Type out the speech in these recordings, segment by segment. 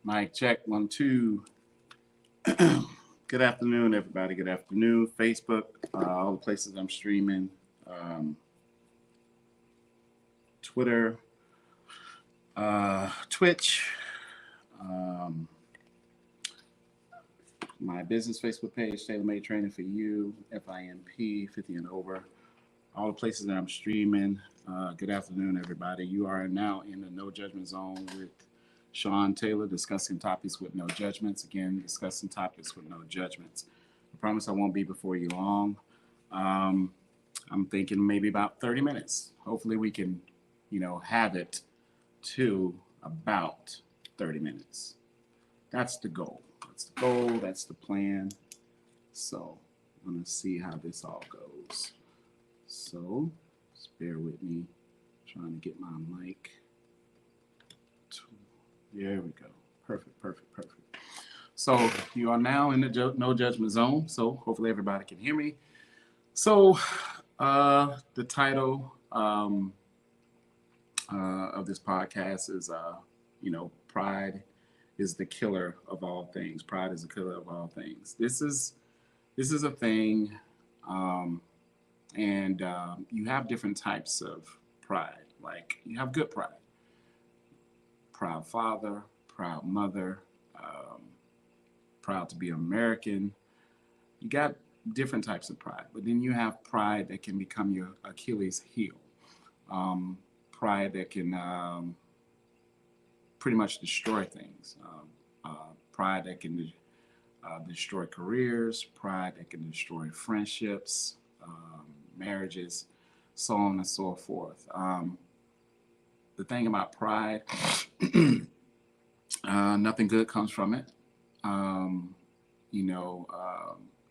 Mic check, 1, 2. Good afternoon, everybody. Good afternoon. Facebook, all the places I'm streaming, Twitter, Twitch, um, my business Facebook page, Tailor Made Training for You, FIMP, 50 and over. All the places that I'm streaming. Good afternoon, everybody. You are now in the No Judgment Zone with Sean Taylor, discussing topics with no judgments. Again, discussing topics with no judgments. I promise I won't be before you long. Um, I'm thinking maybe about 30 minutes. Hopefully we can, have it to about 30 minutes. That's the goal. That's the goal. That's the plan. So I'm going to see how this all goes. So just bear with me. Trying to get my mic. There we go. Perfect, perfect, perfect. So you are now in the no judgment zone. So hopefully everybody can hear me. So the title of this podcast is, pride is the killer of all things. Pride is the killer of all things. This is a thing, and you have different types of pride. Like you have good pride, proud father, proud mother, proud to be American. You got different types of pride, but then you have pride that can become your Achilles heel. Pride that can pretty much destroy things. Pride that can destroy careers, pride that can destroy friendships, marriages, so on and so forth. The thing about pride, nothing good comes from it.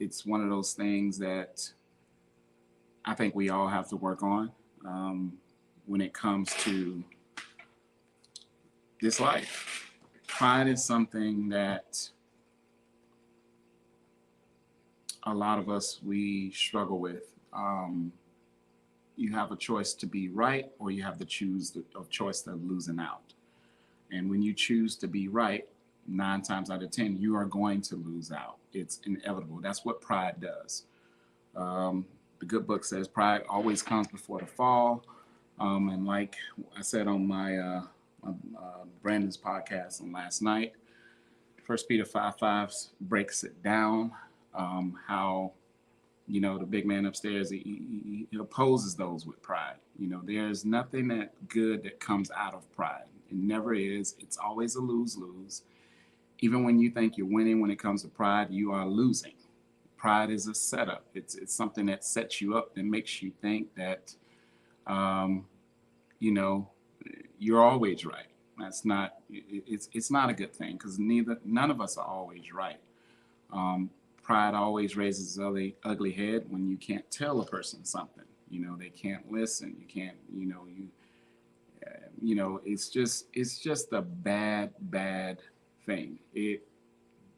It's one of those things that I think we all have to work on when it comes to this life. Pride is something that a lot of us, we struggle with. You have a choice to be right, or you have to choose the choice of losing out. And when you choose to be right, 9 times out of 10, you are going to lose out. It's inevitable. That's what pride does. The good book says pride always comes before the fall. And like I said on my Brandon's podcast on last night, First Peter 5:5 breaks it down. How the big man upstairs, he opposes those with pride. There's nothing that good that comes out of pride. It never is. It's always a lose-lose. Even when you think you're winning, when it comes to pride, you are losing. Pride is a setup. It's something that sets you up and makes you think that, you're always right. That's not. It's not a good thing because none of us are always right. Pride always raises its ugly head when you can't tell a person something. They can't listen. You can't. It's just a bad thing. It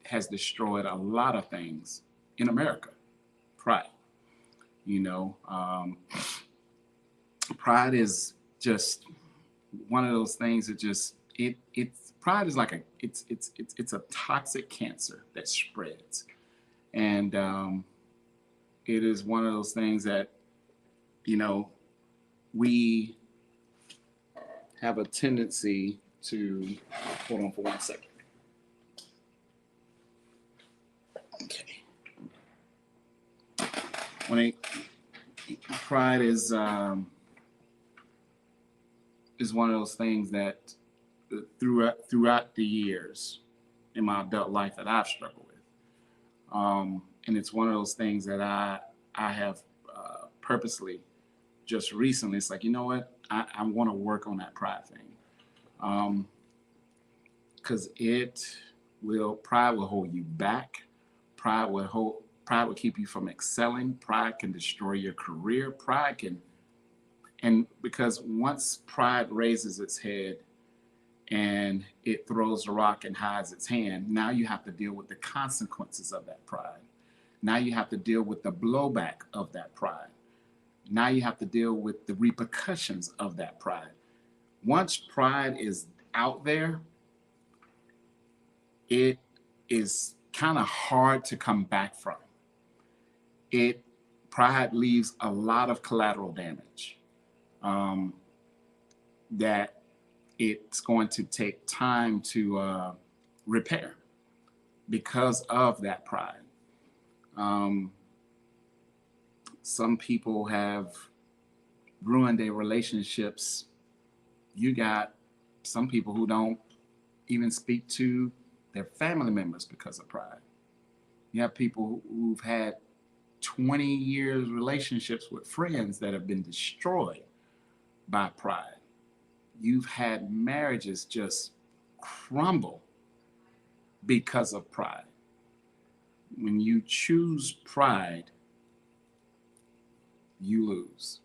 has destroyed a lot of things in America. Pride. Pride is just one of those things that just it's pride is like it's a toxic cancer that spreads, and it is one of those things that we have a tendency to hold on for 1 second. Okay. Pride is one of those things that throughout the years in my adult life that I've struggled with, and it's one of those things that I have purposely just recently. It's like, you know what, I want to work on that pride thing, because pride will hold you back. Pride will keep you from excelling. Pride can destroy your career. And because once pride raises its head and it throws a rock and hides its hand, now you have to deal with the consequences of that pride. Now you have to deal with the blowback of that pride. Now you have to deal with the repercussions of that pride. Once pride is out there, it is kind of hard to come back from. It Pride leaves a lot of collateral damage um, that it's going to take time to repair because of that pride. Um, some people have ruined their relationships. You got some people who don't even speak to their family members because of pride. You have people who've had 20 years relationships with friends that have been destroyed by pride. You've had marriages just crumble because of pride. When you choose pride, you lose.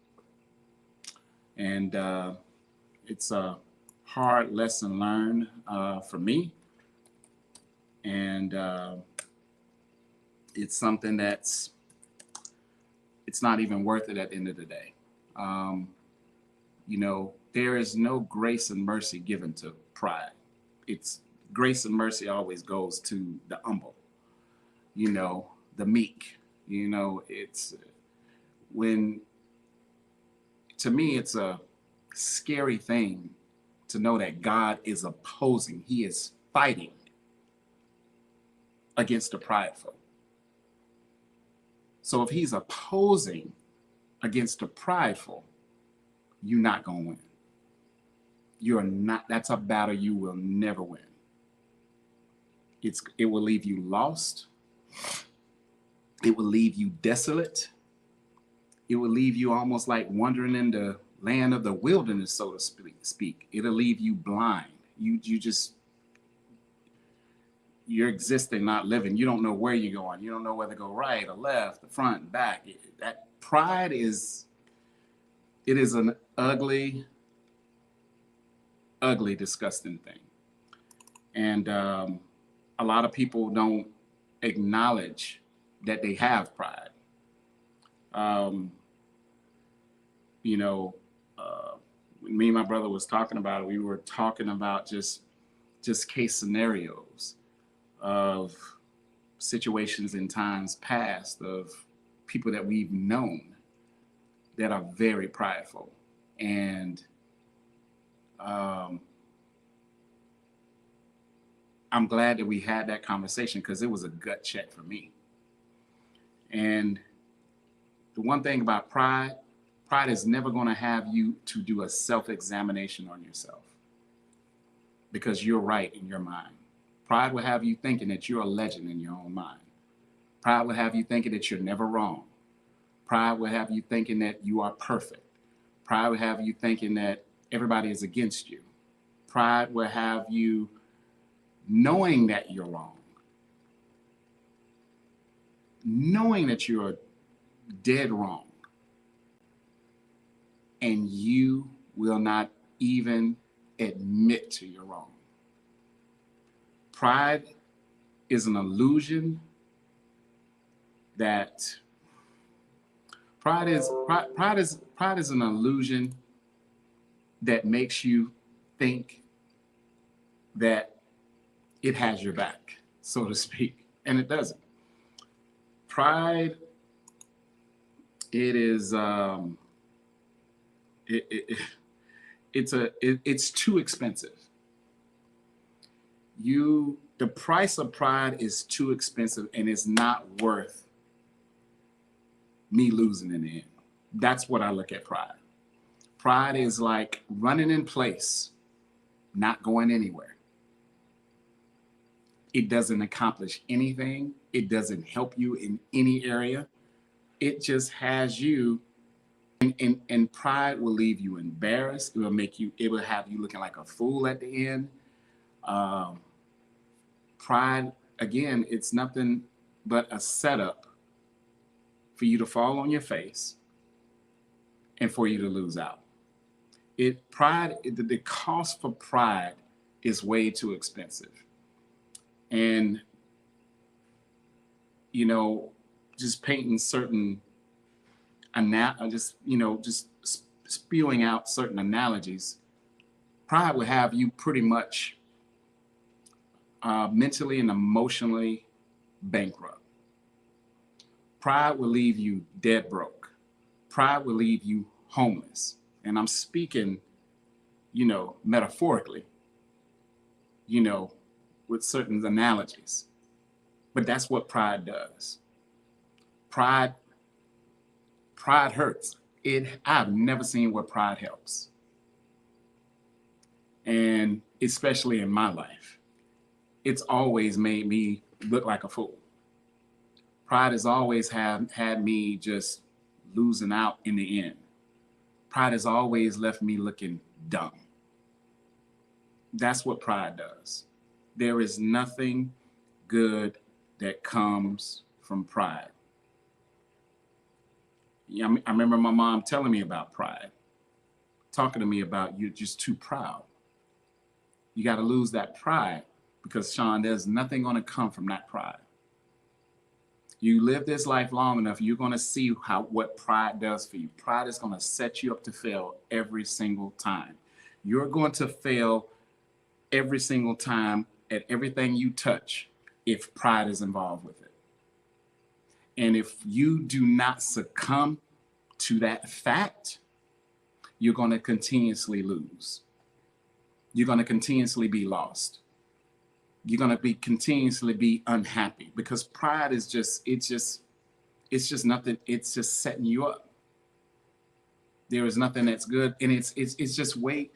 And it's a hard lesson learned for me. And it's something it's not even worth it at the end of the day. Um, there is no grace and mercy given to pride. It's grace and mercy always goes to the humble, the meek. It's when, to me, it's a scary thing to know that God is opposing, He is fighting against the prideful. So if He's opposing against the prideful, you're not going to win. You're not, that's a battle you will never win. It will leave you lost. It will leave you desolate. It will leave you almost like wandering in the land of the wilderness, so to speak. It'll leave you blind. You're existing, not living. You don't know where you're going. You don't know whether to go right or left, the front, back. That pride is an ugly, ugly, disgusting thing. And a lot of people don't acknowledge that they have pride. Um, when me and my brother was talking about it, we were talking about just case scenarios of situations in times past of people that we've known that are very prideful. And I'm glad that we had that conversation because it was a gut check for me. And the one thing about pride is never going to have you to do a self-examination on yourself because you're right in your mind. Pride will have you thinking that you're a legend in your own mind. Pride will have you thinking that you're never wrong. Pride will have you thinking that you are perfect. Pride will have you thinking that everybody is against you. Pride will have you knowing that you're wrong, knowing that you're dead wrong, and you will not even admit to your wrong. Pride is an illusion that pride is an illusion that makes you think that it has your back, so to speak, and it doesn't. Pride, it is it's too expensive. The price of pride is too expensive, and it's not worth me losing in the end. That's what I look at pride. Pride is like running in place, not going anywhere. It doesn't accomplish anything. It doesn't help you in any area. It just has you, and pride will leave you embarrassed. It will have you looking like a fool at the end. Pride, again, it's nothing but a setup for you to fall on your face and for you to lose out. The cost for pride is way too expensive. And, just painting certain, just spewing out certain analogies, pride will have you pretty much mentally and emotionally bankrupt. Pride will leave you dead broke. Pride will leave you homeless. And I'm speaking, metaphorically, with certain analogies. But that's what pride does. Pride, pride hurts. I've never seen where pride helps. And especially in my life, it's always made me look like a fool. Pride has always had me just losing out in the end. Pride has always left me looking dumb. That's what pride does. There is nothing good that comes from pride. Yeah, I remember my mom telling me about pride, talking to me about you're just too proud. You got to lose that pride because, Sean, there's nothing going to come from that pride. You live this life long enough, you're going to see what pride does for you. Pride is going to set you up to fail every single time. You're going to fail every single time at everything you touch if pride is involved with it. And if you do not succumb to that fact, you're going to continuously lose. You're going to continuously be lost. You're going to continuously be unhappy because pride is it's just nothing. It's just setting you up. There is nothing that's good. And it's just wait.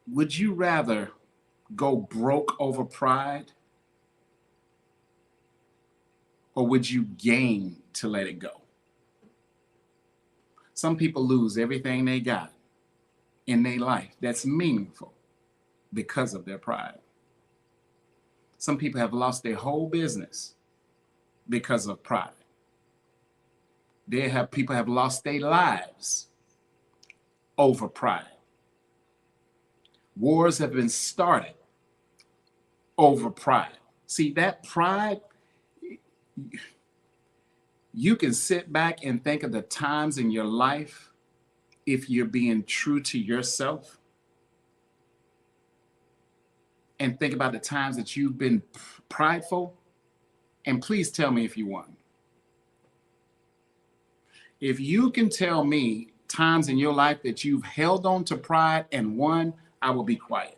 Would you rather go broke over pride, or would you gain to let it go? Some people lose everything they got in their life that's meaningful because of their pride. Some people have lost their whole business because of pride. People have lost their lives over pride. Wars have been started over pride. See, that pride, you can sit back and think of the times in your life, if you're being true to yourself, and think about the times that you've been prideful, and please tell me if you won. If you can tell me times in your life that you've held on to pride and won, I will be quiet.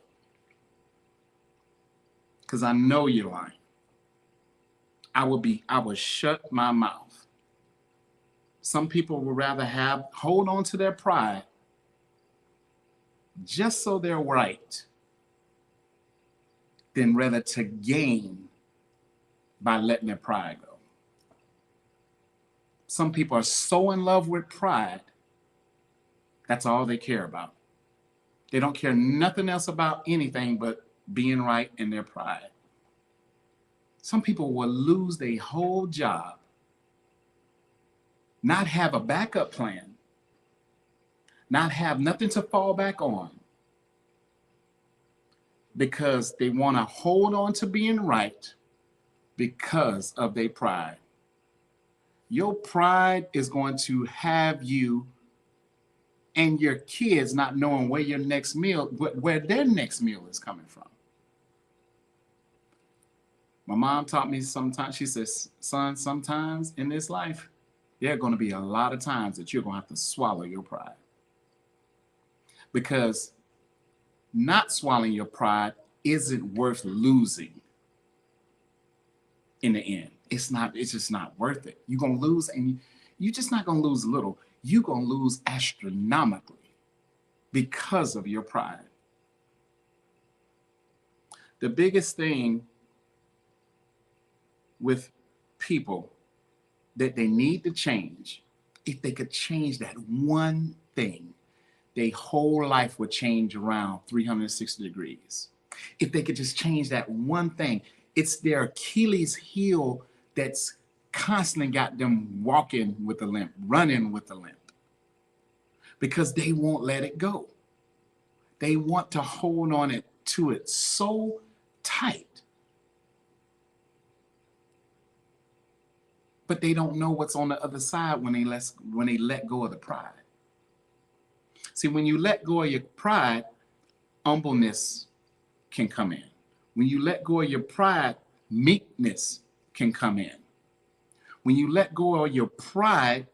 Because I know you're lying. I will shut my mouth. Some people would rather hold on to their pride just so they're right than rather to gain by letting their pride go. Some people are so in love with pride, that's all they care about. They don't care nothing else about anything but being right in their pride. Some people will lose their whole job, not have a backup plan, not have nothing to fall back on, because they want to hold on to being right because of their pride. Your pride is going to have you and your kids not knowing where their next meal is coming from. My mom taught me sometimes, she says, son, sometimes in this life, there are going to be a lot of times that you're going to have to swallow your pride. Because not swallowing your pride isn't worth losing in the end. It's just not worth it. You're going to lose, and you're just not going to lose a little. You're going to lose astronomically because of your pride. The biggest thing with people that they need to change, if they could change that one thing, their whole life would change around 360 degrees. If they could just change that one thing, it's their Achilles heel that's constantly got them walking with a limp, running with a limp, because they won't let it go. They want to hold on to it so tight, but they don't know what's on the other side when they let go of the pride. See, when you let go of your pride, humbleness can come in. When you let go of your pride, meekness can come in. When you let go of your pride,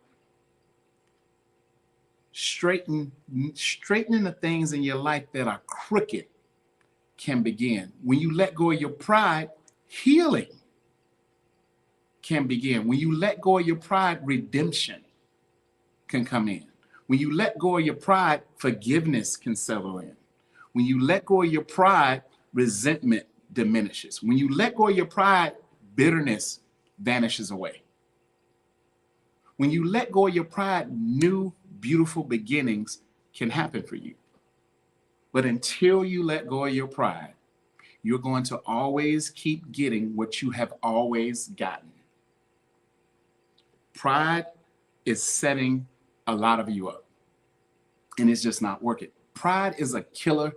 straightening the things in your life that are crooked can begin. When you let go of your pride, healing can begin. When you let go of your pride, redemption can come in. When you let go of your pride, forgiveness can settle in. When you let go of your pride, resentment diminishes. When you let go of your pride, bitterness vanishes away. When you let go of your pride, new, beautiful beginnings can happen for you. But until you let go of your pride, you're going to always keep getting what you have always gotten. Pride is setting a lot of you up, and it's just not working. Pride is a killer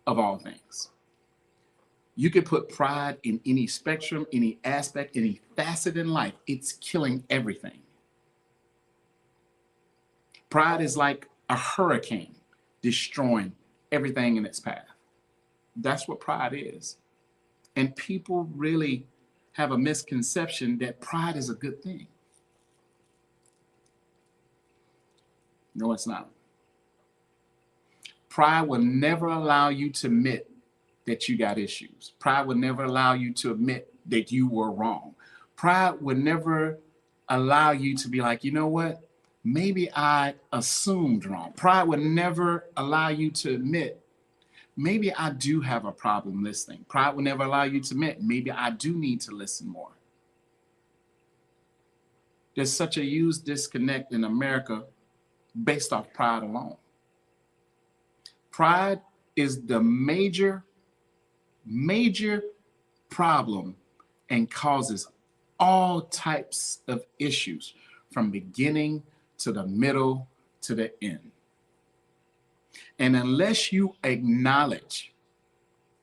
of all things. You could put pride in any spectrum, any aspect, any facet in life. It's killing everything. Pride is like a hurricane destroying everything in its path. That's what pride is. And people really have a misconception that pride is a good thing. No, it's not. Pride will never allow you to admit that you got issues. Pride will never allow you to admit that you were wrong. Pride will never allow you to be like, you know what? Maybe I assumed wrong. Pride will never allow you to admit, maybe I do have a problem listening. Pride will never allow you to admit, maybe I do need to listen more. There's such a huge disconnect in America based off pride alone. Pride is the major problem and causes all types of issues from beginning to the middle to the end. And unless you acknowledge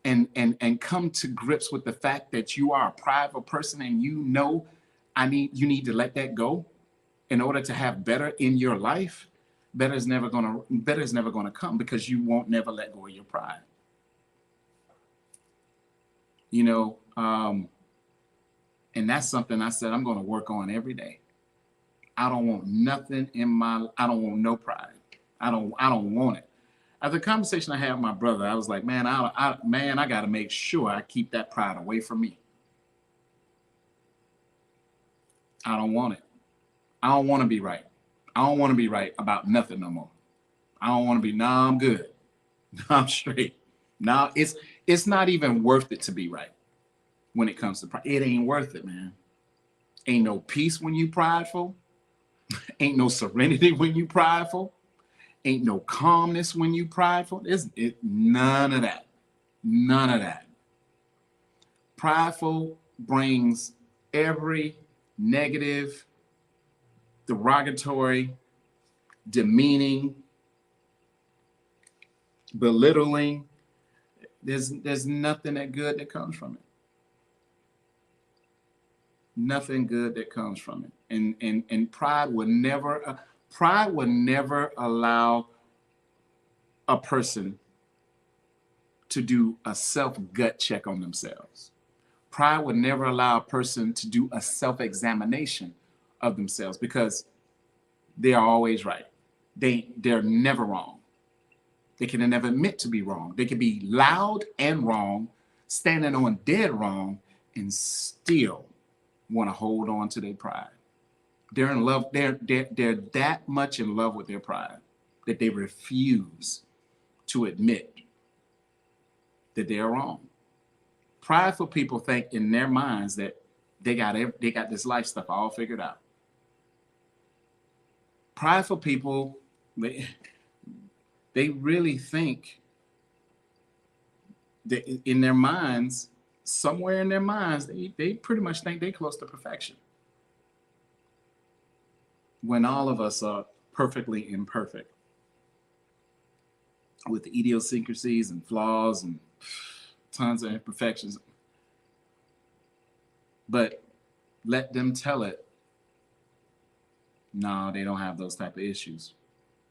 and come to grips with the fact that you are a prideful person and you know you need to let that go in order to have better in your life, better is never gonna come, because you won't never let go of your pride. You know, and that's something I said I'm gonna work on every day. I don't want nothing I don't want no pride. I don't want it. After the conversation I had with my brother, I was like, man, I got to make sure I keep that pride away from me. I don't want it. I don't want to be right. I don't want to be right about nothing no more. I don't want to be, nah, I'm good. Nah, I'm straight. Nah, it's not even worth it to be right when it comes to pride. It ain't worth it, man. Ain't no peace when you prideful. Ain't no serenity when you prideful. Ain't no calmness when you prideful. None of that. None of that. Prideful brings every negative, derogatory, demeaning, belittling. There's nothing that good that comes from it. Nothing good that comes from it. And pride would never allow a person to do a self-gut check on themselves. Pride would never allow a person to do a self-examination of themselves, because they are always right. They're never wrong. They can never admit to be wrong. They can be loud and wrong, standing on dead wrong, and still want to hold on to their pride. They're in love. They're that much in love with their pride that they refuse to admit that they're wrong. Prideful people think in their minds that they got this life stuff all figured out. Prideful people, they really think that in their minds, somewhere in their minds, they pretty much think they're close to perfection, when all of us are perfectly imperfect, with idiosyncrasies and flaws and tons of imperfections. But let them tell it. No, they don't have those type of issues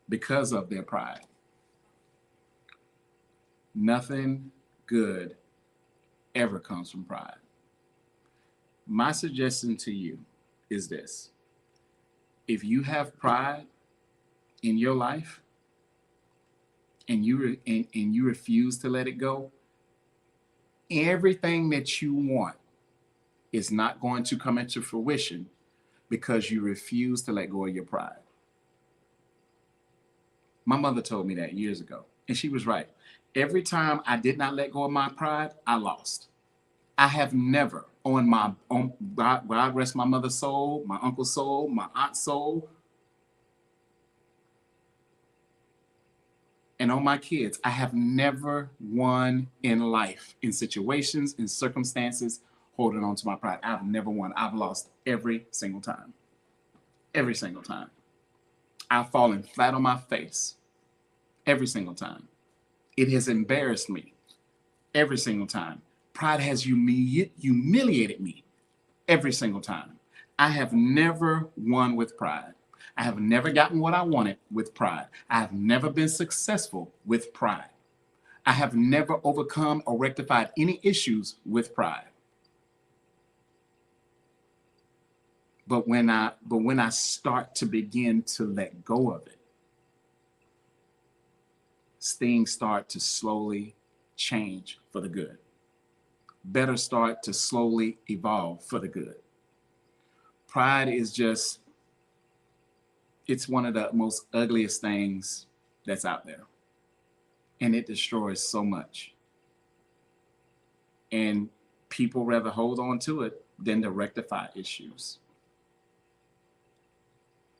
because of their pride. Nothing good ever comes from pride. My suggestion to you is this: if you have pride in your life and you refuse to let it go, everything that you want is not going to come into fruition because you refuse to let go of your pride. My mother told me that years ago, and she was right. Every time I did not let go of my pride, I lost. I have never, on God rest my mother's soul, my uncle's soul, my aunt's soul, and on my kids, I have never won in life, in situations, in circumstances, holding on to my pride. I've never won. I've lost every single time. Every single time. I've fallen flat on my face every single time. It has embarrassed me every single time. Pride has humiliated me every single time. I have never won with pride. I have never gotten what I wanted with pride. I have never been successful with pride. I have never overcome or rectified any issues with pride. But when I start to begin to let go of it, things start to slowly change for the good. Better start to slowly evolve for the good. Pride is just, it's one of the most ugliest things that's out there. And it destroys so much. And people rather hold on to it than to rectify issues.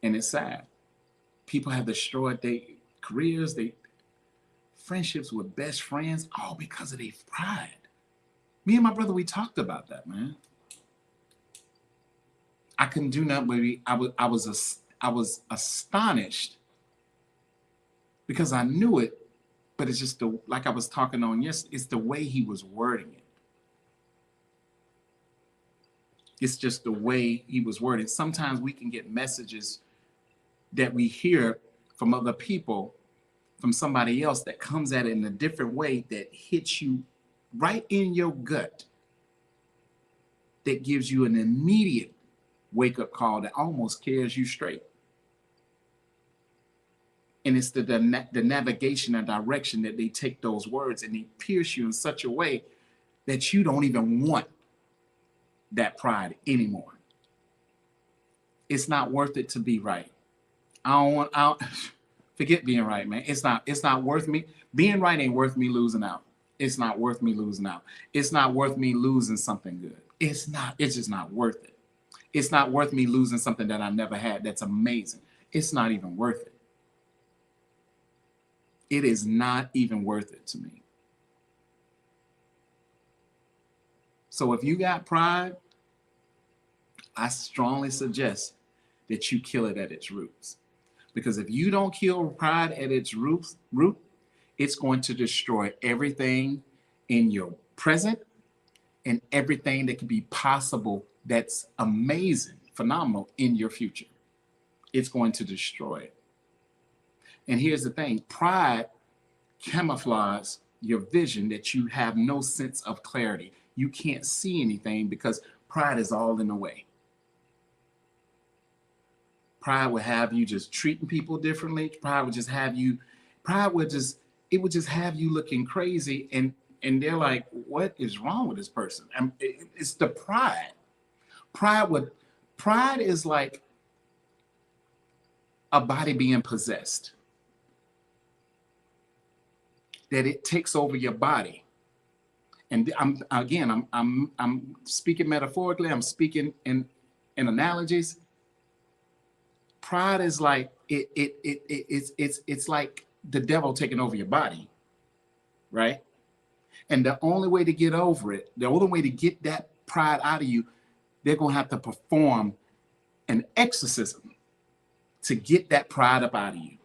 And it's sad. People have destroyed their careers, their friendships with best friends, all because of their pride. Me and my brother, we talked about that, man. I couldn't do nothing, but I was astonished because I knew it, but it's just like I was talking on yesterday, it's the way he was wording it. It's just the way he was wording. Sometimes we can get messages that we hear from other people, from somebody else that comes at it in a different way that hits you right in your gut, that gives you an immediate wake-up call that almost carries you straight. And it's the navigation and direction that they take those words and they pierce you in such a way that you don't even want that pride anymore. It's not worth it to be right. I don't forget being right, man. It's not worth me. Being right ain't worth me losing out. It's not worth me losing out. It's not worth me losing something good. It's just not worth it. It's not worth me losing something that I never had that's amazing. It's not even worth it. It is not even worth it to me. So if you got pride, I strongly suggest that you kill it at its roots. Because if you don't kill pride at its root, it's going to destroy everything in your present and everything that could be possible that's amazing, phenomenal in your future. It's going to destroy it. And here's the thing, pride camouflages your vision, that you have no sense of clarity. You can't see anything because pride is all in the way. Pride would have you just treating people differently. Pride would just have you looking crazy, and they're like, what is wrong with this person? And it's the pride. Pride is like a body being possessed. That it takes over your body. And I'm speaking metaphorically, I'm speaking in analogies. Pride is like it's like the devil taking over your body, right? And the only way to get over it, the only way to get that pride out of you, they're gonna have to perform an exorcism to get that pride up out of you,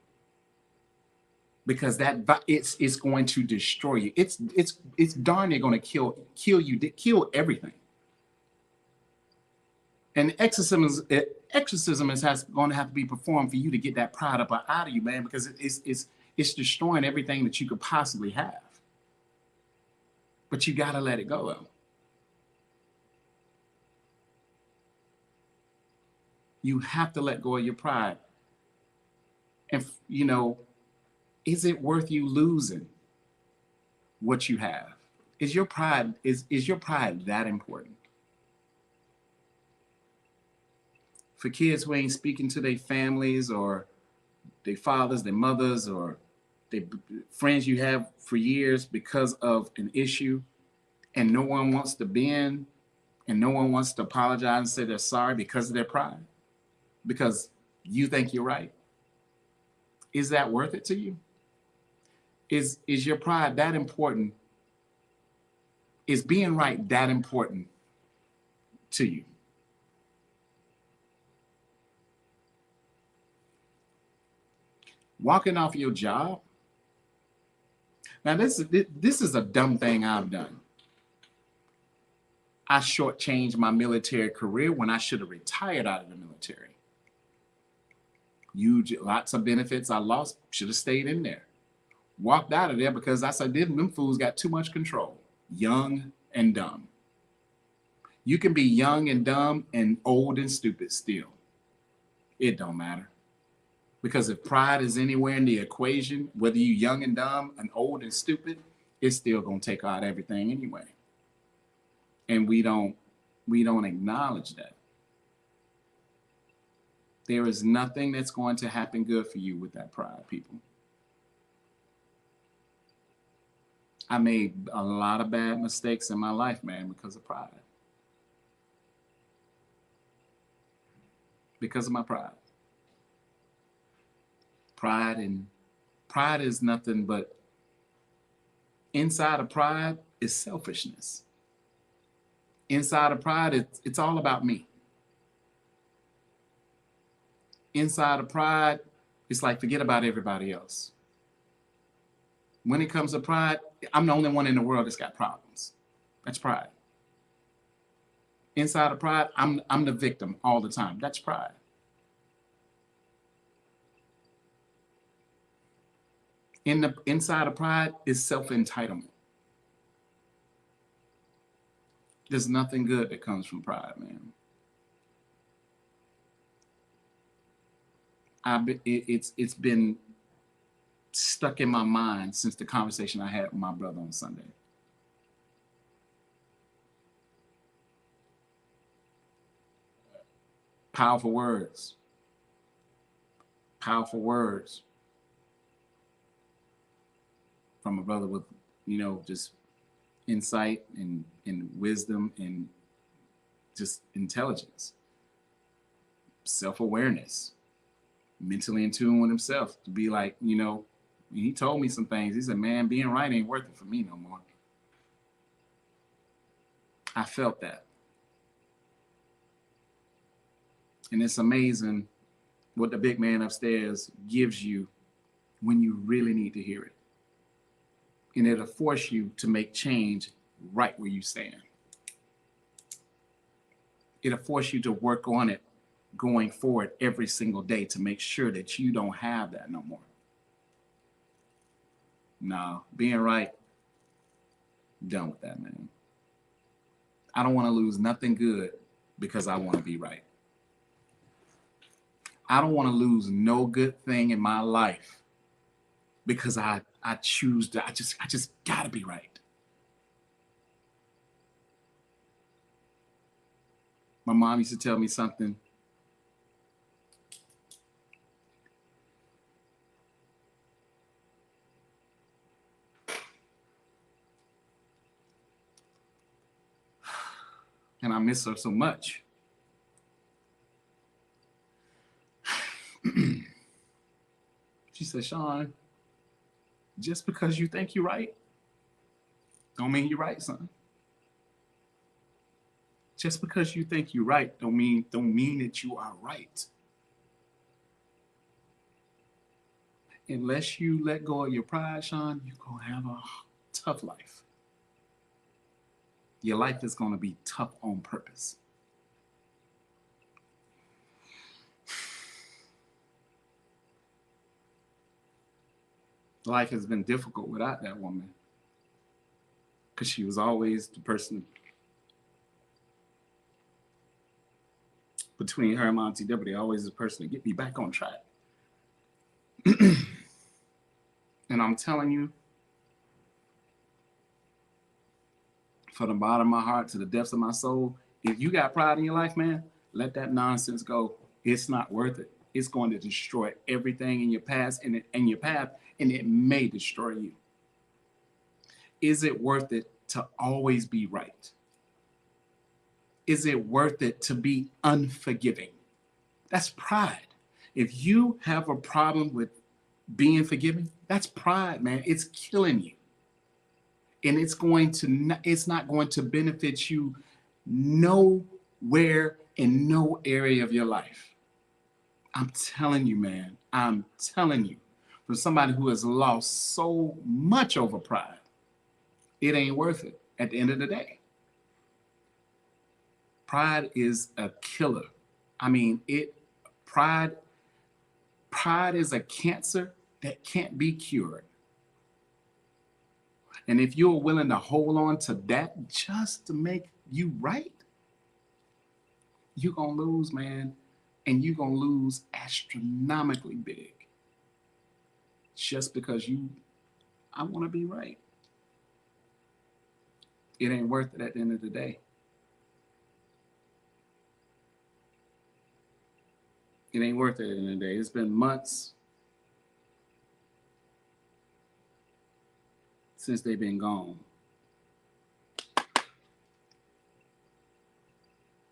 because it's going to destroy you. It's darn near going to kill you, kill everything. And exorcism is going to have to be performed for you to get that pride up out of you, man, because it's destroying everything that you could possibly have. But you got to let it go, though. You have to let go of your pride. And, is it worth you losing what you have? Is your pride that important? For kids who ain't speaking to their families or their fathers, their mothers, or their friends you have for years because of an issue, and no one wants to bend and no one wants to apologize and say they're sorry because of their pride, because you think you're right. Is that worth it to you? Is your pride that important? Is being right that important to you? Walking off your job. Now, this is a dumb thing I've done. I shortchanged my military career when I should have retired out of the military. Huge, lots of benefits I lost, should have stayed in there. Walked out of there because I said, them fools got too much control. Young and dumb. You can be young and dumb and old and stupid still. It don't matter. Because if pride is anywhere in the equation, whether you're young and dumb and old and stupid, it's still going to take out everything anyway. And we don't acknowledge that. There is nothing that's going to happen good for you with that pride, people. I made a lot of bad mistakes in my life, man, because of pride. Because of my pride. Pride is nothing but, inside of pride is selfishness. Inside of pride, it's all about me. Inside of pride, it's like, forget about everybody else. When it comes to pride, I'm the only one in the world that's got problems. That's pride. Inside of pride, I'm the victim all the time. That's pride. Inside of pride is self-entitlement. There's nothing good that comes from pride, man. It's been stuck in my mind since the conversation I had with my brother on Sunday. Powerful words. Powerful words from a brother with, just insight and wisdom and just intelligence, self-awareness, mentally in tune with himself, to be like, he told me some things. He said, man, being right ain't worth it for me no more. I felt that. And it's amazing what the big man upstairs gives you when you really need to hear it. And it'll force you to make change right where you stand. It'll force you to work on it going forward every single day to make sure that you don't have that no more. No, being right, done with that, man. I don't want to lose nothing good because I want to be right. I don't want to lose no good thing in my life because I choose to, I just gotta be right. My mom used to tell me something. And I miss her so much. She said, Sean, just because you think you're right, don't mean you're right, son. Just because you think you're right, don't mean that you are right. Unless you let go of your pride, Sean, you're gonna have a tough life. Your life is gonna be tough on purpose. Life has been difficult without that woman, because she was always the person between her and Monty W. They always the person to get me back on track. And I'm telling you, from the bottom of my heart to the depths of my soul, if you got pride in your life, man, let that nonsense go. It's not worth it. It's going to destroy everything in your past and your path, and it may destroy you. Is it worth it to always be right? Is it worth it to be unforgiving? That's pride. If you have a problem with being forgiving, that's pride, man. It's killing you. And it's not going to benefit you nowhere in no area of your life. I'm telling you, man. I'm telling you, from somebody who has lost so much over pride, it ain't worth it at the end of the day. Pride is a killer. I mean, pride is a cancer that can't be cured. And if you're willing to hold on to that just to make you right, you're going to lose, man. And you're going to lose astronomically big. Just because I want to be right. It ain't worth it at the end of the day. It ain't worth it at the end of the day. It's been months since they've been gone.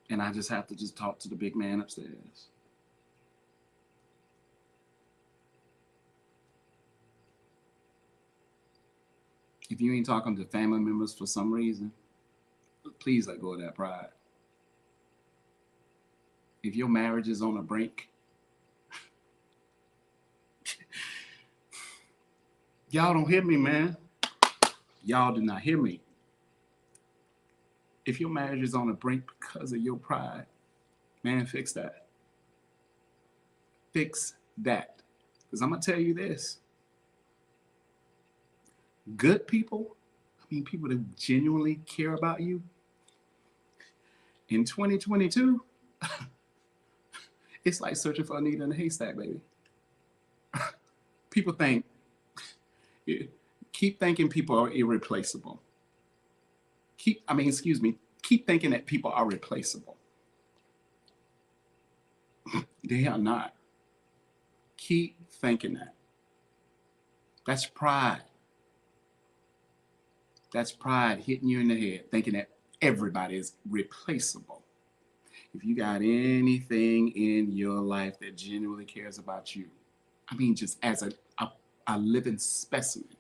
And I just have to talk to the big man upstairs. If you ain't talking to family members for some reason, please let go of that pride. If your marriage is on a brink, y'all don't hear me, man. Y'all do not hear me. If your marriage is on a brink because of your pride, man, fix that. Fix that. Because I'm going to tell you this. Good people, I mean people that genuinely care about you, in 2022, it's like searching for a needle in a haystack, baby. People keep thinking people are irreplaceable. Keep thinking that people are replaceable. They are not. Keep thinking that. That's pride. That's pride hitting you in the head, thinking that everybody is replaceable. If you got anything in your life that genuinely cares about you, I mean, just as a living specimen,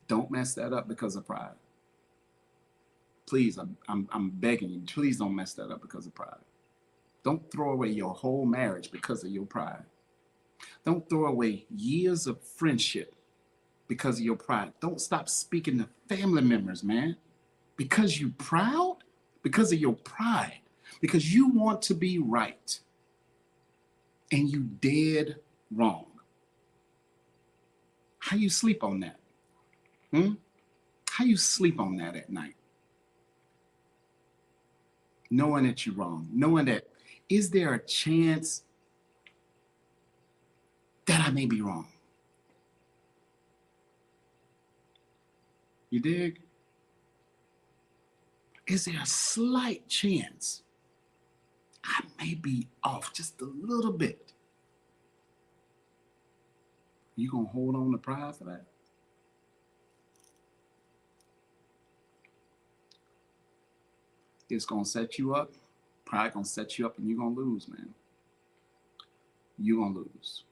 don't mess that up because of pride. Please, I'm begging you, please don't mess that up because of pride. Don't throw away your whole marriage because of your pride. Don't throw away years of friendship because of your pride. Don't stop speaking to family members, man, because you proud, because of your pride, because you want to be right and you dead wrong. How you sleep on that? How you sleep on that at night? Knowing that you're wrong, knowing that, is there a chance that I may be wrong? You dig? Is there a slight chance I may be off just a little bit? You gonna hold on to pride for that? It's gonna set you up. Pride gonna set you up and you're gonna lose, man. You're gonna lose.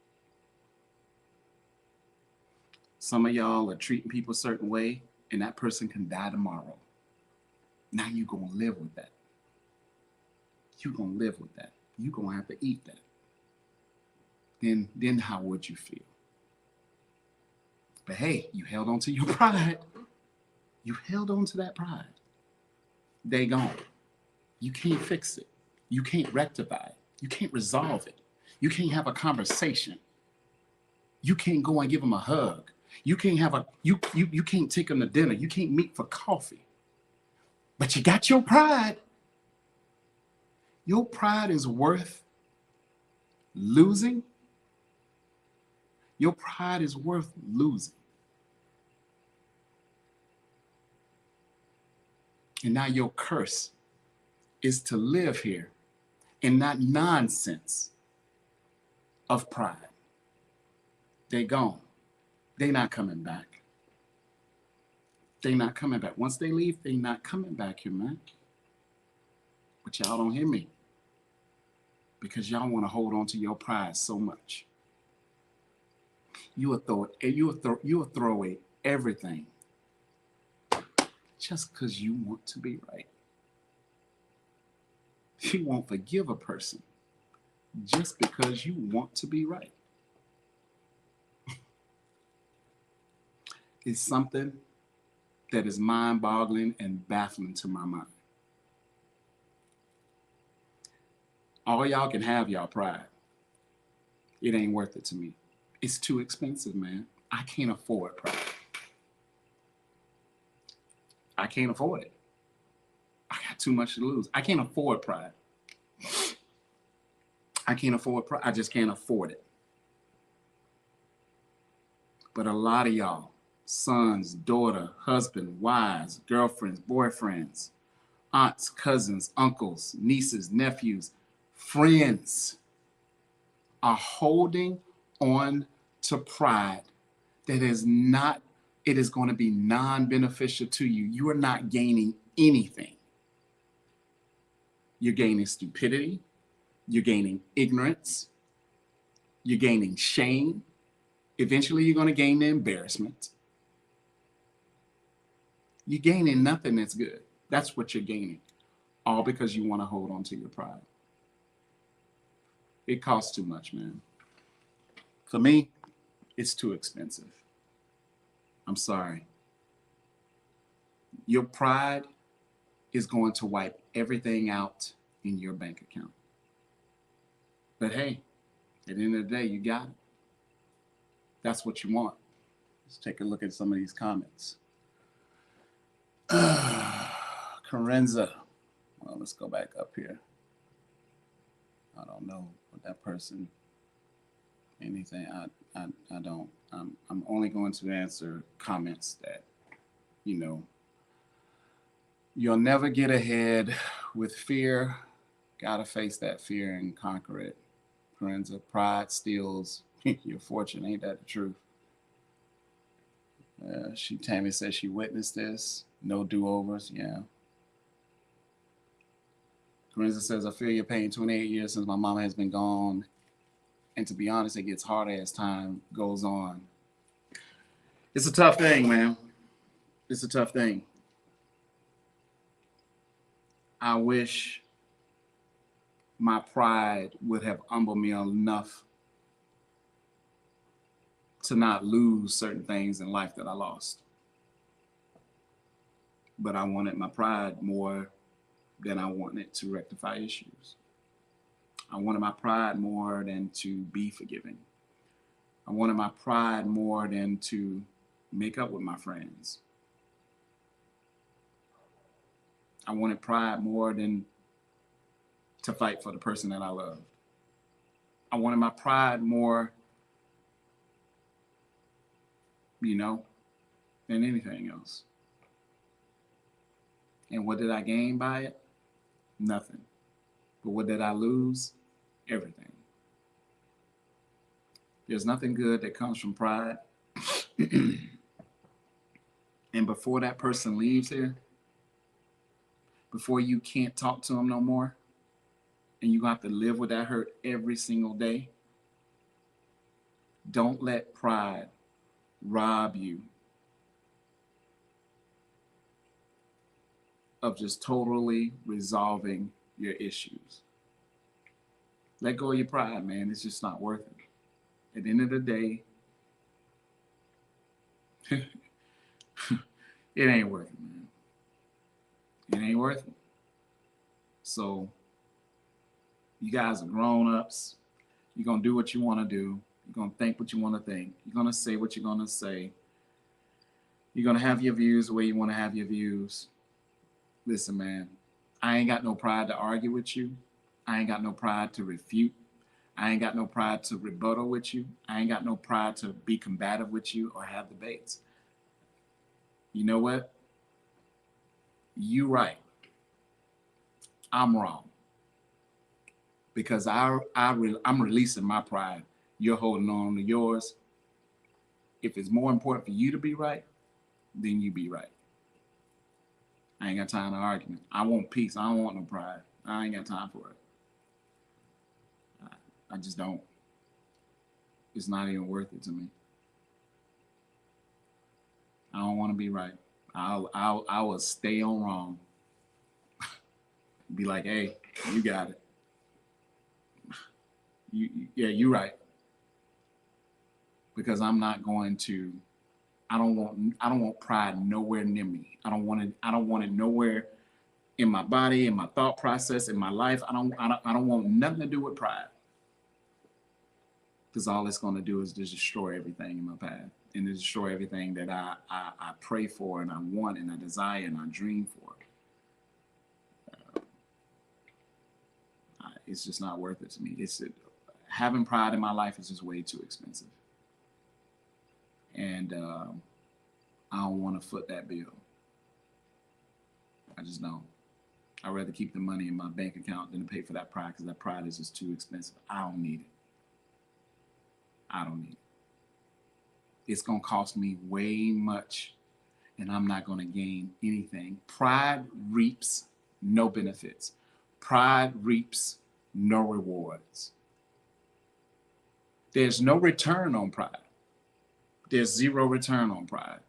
Some of y'all are treating people a certain way and that person can die tomorrow. Now you're gonna live with that. You're gonna live with that. You're gonna have to eat that. Then how would you feel? But hey, you held on to your pride. You held on to that pride. They gone. You can't fix it. You can't rectify it. You can't resolve it. You can't have a conversation. You can't go and give them a hug. You can't have you can't take them to dinner. You can't meet for coffee. But you got your pride. Your pride is worth losing. Your pride is worth losing. And now your curse is to live here in that nonsense of pride. They gone. They not coming back. They not coming back. Once they leave, they not coming back here, man. But y'all don't hear me because y'all want to hold on to your pride so much. You will throw away everything just because you want to be right. You won't forgive a person just because you want to be right. It's something that is mind-boggling and baffling to my mind. All y'all can have y'all pride. It ain't worth it to me. It's too expensive, man. I can't afford pride. I can't afford it. I got too much to lose. I can't afford pride. I can't afford pride. I just can't afford it. But a lot of y'all, sons, daughter, husband, wives, girlfriends, boyfriends, aunts, cousins, uncles, nieces, nephews, friends are holding on to pride that is not, it is going to be non-beneficial to you. You are not gaining anything. You're gaining stupidity. You're gaining ignorance. You're gaining shame. Eventually, you're going to gain the embarrassment. You're gaining nothing that's good. That's what you're gaining. All because you want to hold on to your pride. It costs too much, man. For me, it's too expensive. I'm sorry. Your pride is going to wipe everything out in your bank account. But hey, at the end of the day, you got it. That's what you want. Let's take a look at some of these comments. Carenza. Well, let's go back up here. I don't know what that person, anything. I don't. I'm only going to answer comments that, you'll never get ahead with fear. Gotta face that fear and conquer it. Carenza, pride steals your fortune. Ain't that the truth? Tammy says she witnessed this. No do-overs. Yeah. Carenza says, I feel your pain. 28 years since my mama has been gone. And to be honest, it gets harder as time goes on. It's a tough thing, man. It's a tough thing. I wish my pride would have humbled me enough to not lose certain things in life that I lost. But I wanted my pride more than I wanted to rectify issues. I wanted my pride more than to be forgiving. I wanted my pride more than to make up with my friends. I wanted pride more than to fight for the person that I loved. I wanted my pride more, than anything else. And what did I gain by it? Nothing. But what did I lose? Everything. There's nothing good that comes from pride. And before that person leaves here, before you can't talk to them no more, and you have to live with that hurt every single day, don't let pride rob you of just totally resolving your issues. Let go of your pride, man. It's just not worth it. At the end of the day, it ain't worth it, man. It ain't worth it. So you guys are grown-ups. You're going to do what you want to do. You're going to think what you want to think. You're going to say what you're going to say. You're going to have your views the way you want to have your views. Listen, man, I ain't got no pride to argue with you. I ain't got no pride to refute. I ain't got no pride to rebuttal with you. I ain't got no pride to be combative with you or have debates. You know what? You right. I'm wrong. Because I'm releasing my pride. You're holding on to yours. If it's more important for you to be right, then you be right. I ain't got time to argument. I want peace. I don't want no pride. I ain't got time for it. I just don't. It's not even worth it to me. I don't want to be right. I will stay on wrong. Be like, hey, you got it. Yeah, you're right. Because I'm not going to. I don't want pride nowhere near me. I don't want it nowhere in my body, in my thought process, in my life. I don't want nothing to do with pride. Because all it's going to do is just destroy everything in my path and to destroy everything that I pray for and I want and I desire and I dream for. It's just not worth it to me. Having pride in my life is just way too expensive. And I don't want to foot that bill. I just don't. I'd rather keep the money in my bank account than to pay for that pride because that pride is just too expensive. I don't need it. I don't need it. It's going to cost me way much and I'm not going to gain anything. Pride reaps no benefits. Pride reaps no rewards. There's no return on pride. There's zero return on pride.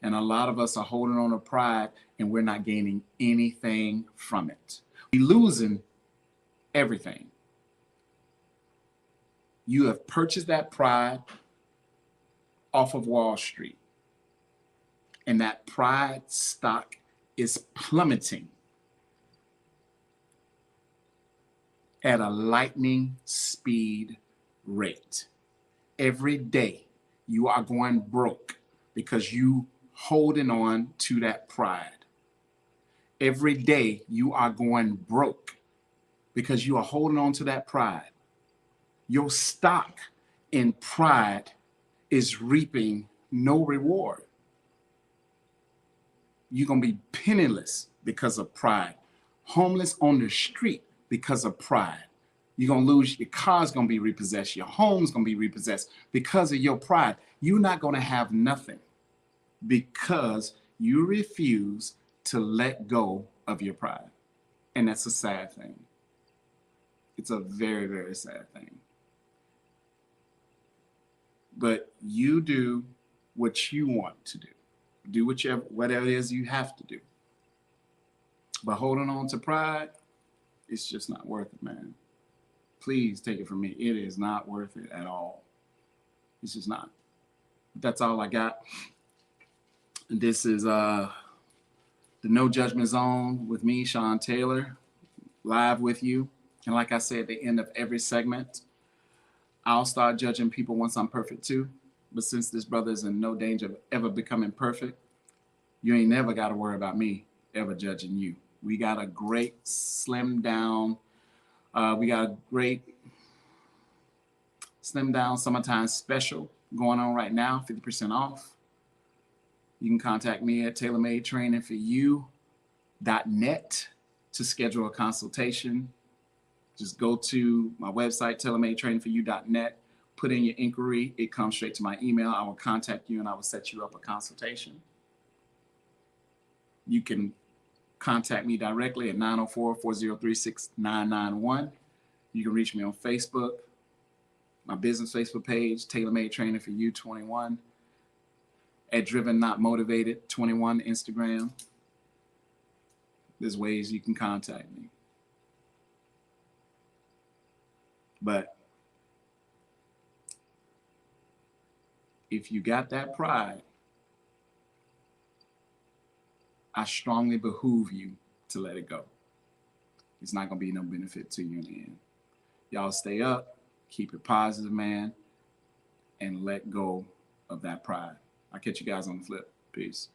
And a lot of us are holding on to pride and we're not gaining anything from it. We're losing everything. You have purchased that pride off of Wall Street. And that pride stock is plummeting at a lightning speed rate. Every day you are going broke because you holding on to that pride. Every day you are going broke because you are holding on to that pride. Your stock in pride is reaping no reward. You're going to be penniless because of pride. Homeless on the street because of pride. You're going to lose, your car's going to be repossessed. Your home's going to be repossessed because of your pride. You're not going to have nothing because you refuse to let go of your pride. And that's a sad thing. It's a very, very sad thing. But you do what you want to do. Do whatever it is you have to do. But holding on to pride, it's just not worth it, man. Please take it from me. It is not worth it at all. It's just not. That's all I got. This is the No Judgment Zone with me, Sean Taylor, live with you. And like I said at the end of every segment, I'll start judging people once I'm perfect too. But since this brother is in no danger of ever becoming perfect, you ain't never got to worry about me ever judging you. We got a great slim down summertime special going on right now, 50% off. You can contact me at tailormadetrainingforyou.net to schedule a consultation. Just go to my website, tailormadetrainingforyou.net, put in your inquiry. It comes straight to my email. I will contact you and I will set you up a consultation. You can contact me directly at 904-403-6991. You can reach me on Facebook, my business Facebook page, Tailor Made Training for You 21, at Driven Not Motivated 21 Instagram. There's ways you can contact me. But if you got that pride, I strongly behoove you to let it go. It's not going to be no benefit to you in the end. Y'all stay up, keep it positive, man, and let go of that pride. I'll catch you guys on the flip. Peace.